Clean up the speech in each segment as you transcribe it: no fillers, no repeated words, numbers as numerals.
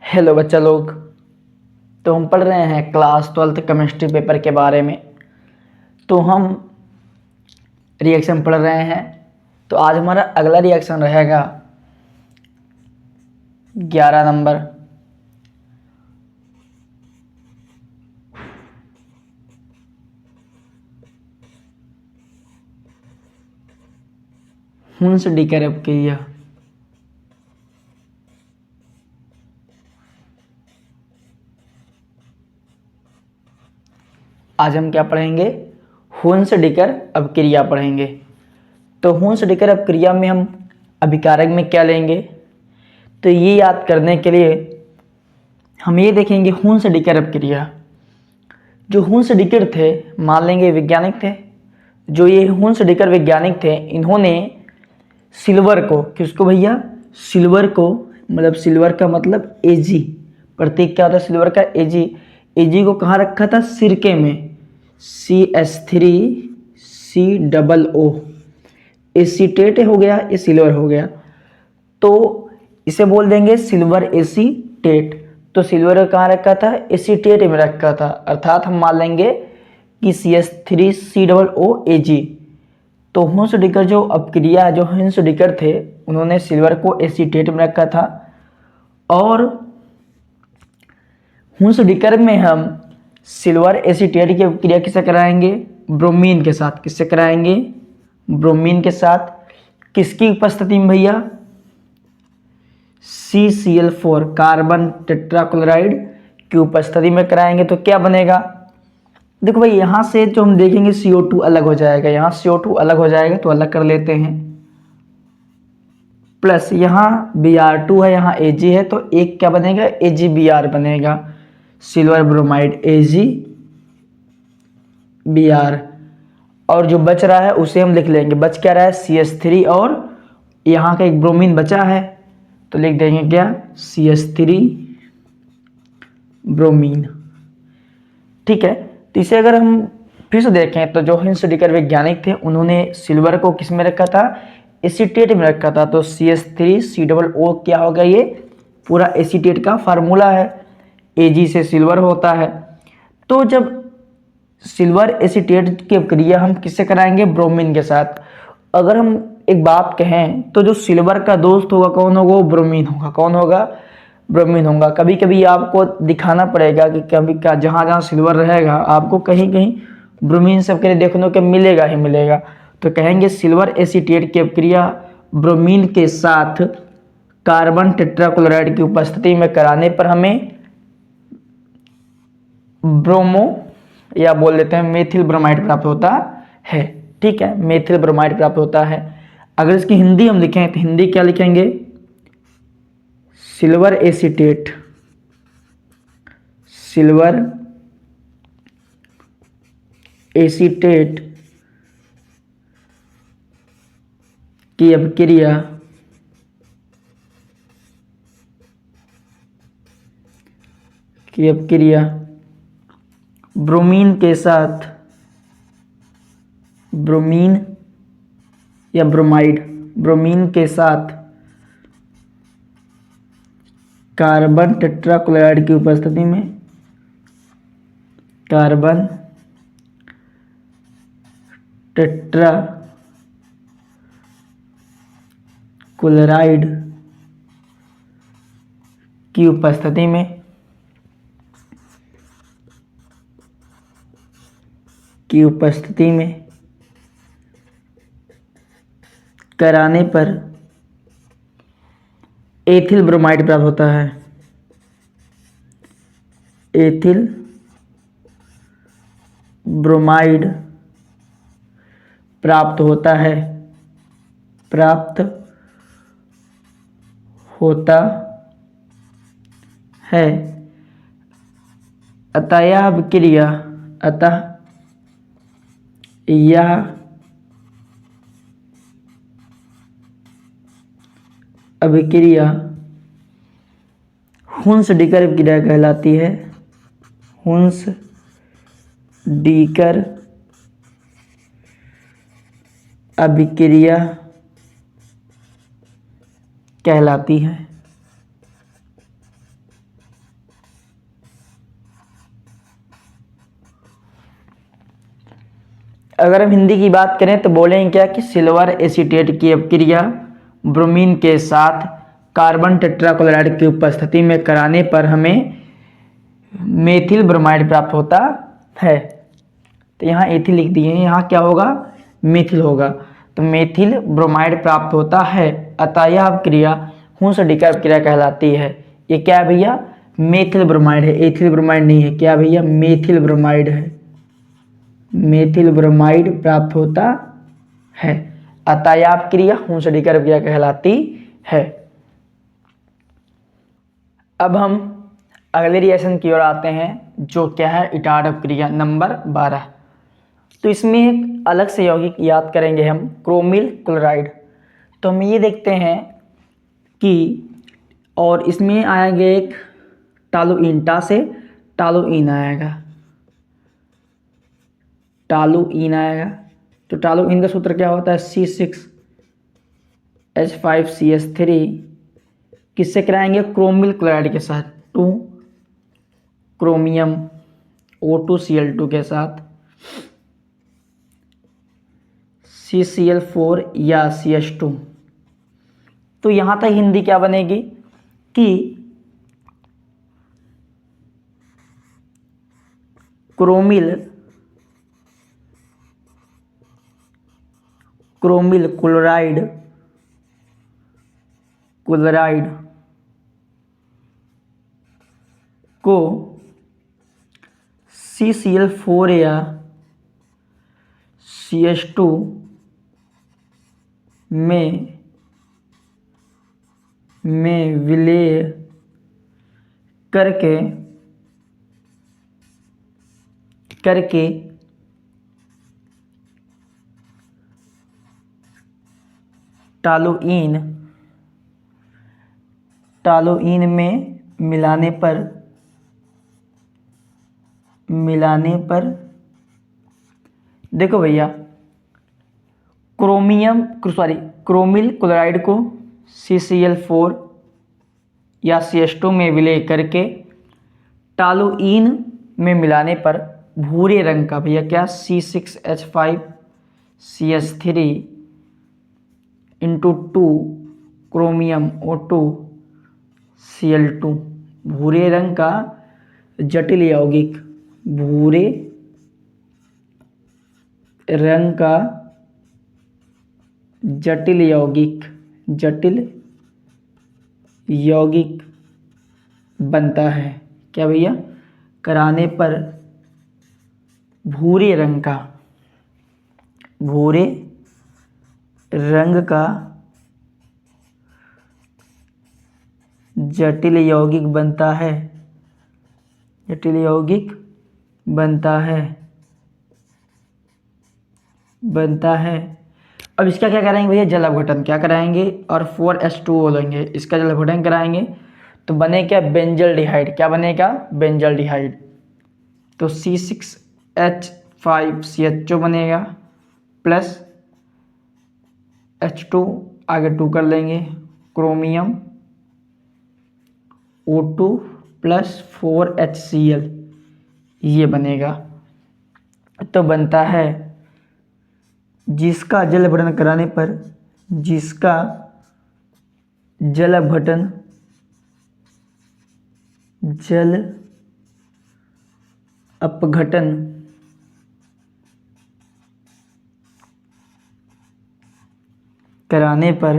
Hello बच्चा लोग। तो हम पढ़ रहे हैं क्लास 12th केमिस्ट्री पेपर के बारे में। तो हम रिएक्शन पढ़ रहे हैं। तो आज हमारा अगला रिएक्शन रहेगा 11 नंबर। हुंस डिकैरेब क्रिया। आज हम क्या पढ़ेंगे? हुंस डिकर अपक्रिया पढ़ेंगे। तो हुंस डिकर अपक्रिया में हम अभिकारक में क्या लेंगे? तो ये याद करने के लिए हम ये देखेंगे हुंस डिकर अपक्रिया। जो हुंस डिकर थे, मान लेंगे वैज्ञानिक थे। जो ये हुंस डिकर वैज्ञानिक थे, इन्होंने सिल्वर को, किसको भैया? सिल्वर को, मतलब सिल्वर का मतलब एजी, प्रतीक क्या होता है सिल्वर का? एजी। एजी को कहाँ रखा था? सिरके में। CH3COO एसीटेट हो गया, ये सिल्वर हो गया, तो इसे बोल देंगे सिल्वर एसीटेट। तो सिल्वर कहाँ रखा था? एसीटेट में रखा था, अर्थात हम मान लेंगे कि CH3COOAG। तो हुंस डिकर जो अपक्रिया, जो हुंस डिकर थे, उन्होंने सिल्वर को एसीटेट में रखा था। और हुंस डिकर में हम सिल्वर एसीटेट की अपक्रिया किससे कराएंगे? ब्रोमीन के साथ। किससे कराएंगे? ब्रोमीन के साथ। किसकी उपस्थिति में भैया? CCl4 कार्बन टेट्राक्लोराइड की उपस्थिति में कराएंगे। तो क्या बनेगा? देखो भाई, यहां से जो हम देखेंगे CO2 अलग हो जाएगा, यहां CO2 अलग हो जाएगा, तो अलग कर लेते हैं। प्लस यहाँ Br2 है, यहाँ Ag है, तो एक क्या बनेगा? AgBr बनेगा, सिल्वर ब्रोमाइड AgBr। और जो बच रहा है उसे हम लिख लेंगे। बच क्या रहा है? CH3 और यहाँ का एक ब्रोमीन बचा है, तो लिख देंगे क्या? CH3 bromine. ठीक है। तो इसे अगर हम फिर से देखें तो जो हुंस डिकर वैज्ञानिक थे, उन्होंने सिल्वर को किस में रखा था? एसीटेट में रखा था। तो CH3COO क्या होगा? ये पूरा एसीटेट का फार्मूला है, Ag से सिल्वर होता है। तो जब सिल्वर एसीटेट की क्रिया हम किससे कराएंगे? ब्रोमीन के साथ। अगर हम एक बात कहें तो जो सिल्वर का दोस्त होगा कौन होगा? वो ब्रोमीन होगा। कौन होगा? ब्रोमीन होगा। कभी कभी आपको दिखाना पड़ेगा कि कभी का जहाँ जहाँ सिल्वर रहेगा, आपको कहीं कहीं ब्रोमीन सब के लिए देखने को मिलेगा ही मिलेगा। तो कहेंगे सिल्वर एसीटेट की अपक्रिया ब्रोमीन के साथ कार्बन टेट्राक्लोराइड की उपस्थिति में कराने पर हमें ब्रोमो या बोल देते हैं मेथिल ब्रोमाइड प्राप्त होता है। ठीक है, मेथिल ब्रोमाइड प्राप्त होता है। अगर इसकी हिंदी हम लिखें तो हिंदी क्या लिखेंगे? सिल्वर एसीटेट, सिल्वर एसीटेट की अपक्रिया ब्रोमीन के साथ, ब्रोमीन या ब्रोमाइड, ब्रोमीन के साथ कार्बन टेट्राक्लोराइड की उपस्थिति में, कार्बन टेट्रा क्लोराइड की उपस्थिति में, कराने पर एथिल ब्रोमाइड प्राप्त होता है। एथिल ब्रोमाइड प्राप्त होता है, प्राप्त होता है। अतः यह अभिक्रिया, अतः यह अभिक्रिया हुंस डिकर अभिक्रिया कहलाती है। हुंस डिकर अभिक्रिया कहलाती है। अगर हम हिंदी की बात करें तो बोलेंगे क्या कि सिल्वर एसीटेट की अपक्रिया ब्रोमीन के साथ कार्बन टेट्राक्लोराइड की उपस्थिति में कराने पर हमें मेथिल ब्रोमाइड प्राप्त होता है। तो यहाँ एथिल लिख दिए हैं, यहाँ क्या होगा, मेथिल होगा। तो मेथिल ब्रोमाइड प्राप्त होता है, अतः यह अपक्रिया हुंस-डिकर अपक्रिया कहलाती है। ये क्या है भैया, मेथिल ब्रोमाइड है, एथिल ब्रोमाइड नहीं है। क्या भैया, मेथिल ब्रोमाइड है, मेथिल ब्रोमाइड प्राप्त होता है, अतः यह अपक्रिया हुंस-डिकर अपक्रिया कहलाती है। अब हम अगले रिएक्शन की ओर आते हैं, जो क्या है, इटार्ड अपक्रिया नंबर 12। तो इसमें एक अलग से यौगिक याद करेंगे हम, क्रोमिल क्लोराइड। तो हम ये देखते हैं कि, और इसमें आएगा एक टालुइन, टा से टालुइन आएगा, टालुइन आएगा। तो टालुइन का सूत्र क्या होता है, C6H5CH3, किससे कराएंगे, क्रोमिल क्लोराइड के साथ, 2 क्रोमियम O2Cl2 के साथ CCl4 या CH2। तो यहाँ तक हिंदी क्या बनेगी कि क्रोमिल क्लोराइड को CCl4 या CH2 में विलय करके टालुइन में मिलाने पर देखो भैया, क्रोमिल क्लोराइड को CCl4 या CH2 में विलय करके टालुइन में मिलाने पर भूरे रंग का, भैया क्या, C6H5CH3 इंटू 2 क्रोमियम O2Cl2, भूरे रंग का जटिल यौगिक, भूरे रंग का जटिल यौगिक बनता है। क्या भैया, कराने पर भूरे रंग का जटिल यौगिक बनता है। अब इसका क्या कराएंगे भैया, जल अपघटन क्या कराएंगे, और 4H2O लेंगे, इसका जल अपघटन कराएंगे तो बने क्या, बेंजल्डिहाइड। क्या बनेगा, बेंजल्डिहाइड। तो C6H5CHO बनेगा प्लस H2, आगे 2 कर लेंगे, क्रोमियम O2 प्लस 4HCl, ये बनेगा। तो बनता है, जिसका जल अपघटन कराने पर, जल अपघटन कराने पर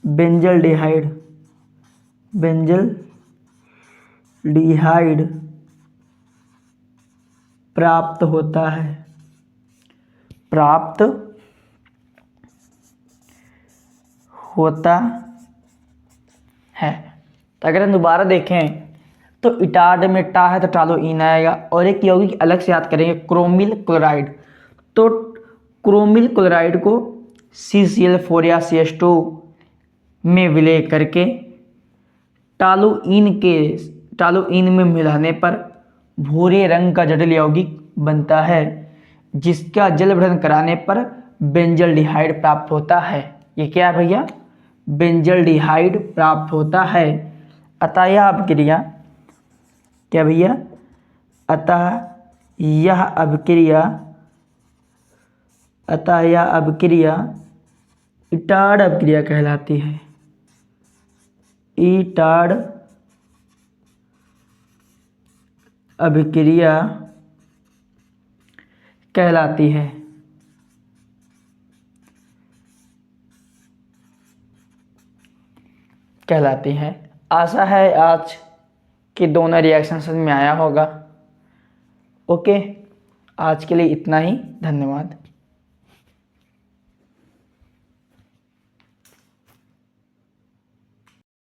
बेंजल्डिहाइड प्राप्त होता है। तो अगर हम दोबारा देखें तो इटार्ड में टा है तो टालुइन आएगा, और एक यौगिक अलग से याद करेंगे, क्रोमिल क्लोराइड। तो क्रोमिल क्लोराइड को CCl4 या CH2 में विलय करके टालुइन में मिलाने पर भूरे रंग का जटिल यौगिक बनता है, जिसका जल अपघटन कराने पर बेंजल्डिहाइड प्राप्त होता है। ये क्या है भैया, बेंजल्डिहाइड प्राप्त होता है। अतः यह अपक्रिया, क्या भैया, अतः यह अपक्रिया अतः यह अभिक्रिया इटाड अभिक्रिया कहलाती है। इटाड अभिक्रिया कहलाती है। आशा है आज के दोनों रिएक्शन समझ में आया होगा। ओके, आज के लिए इतना ही। धन्यवाद।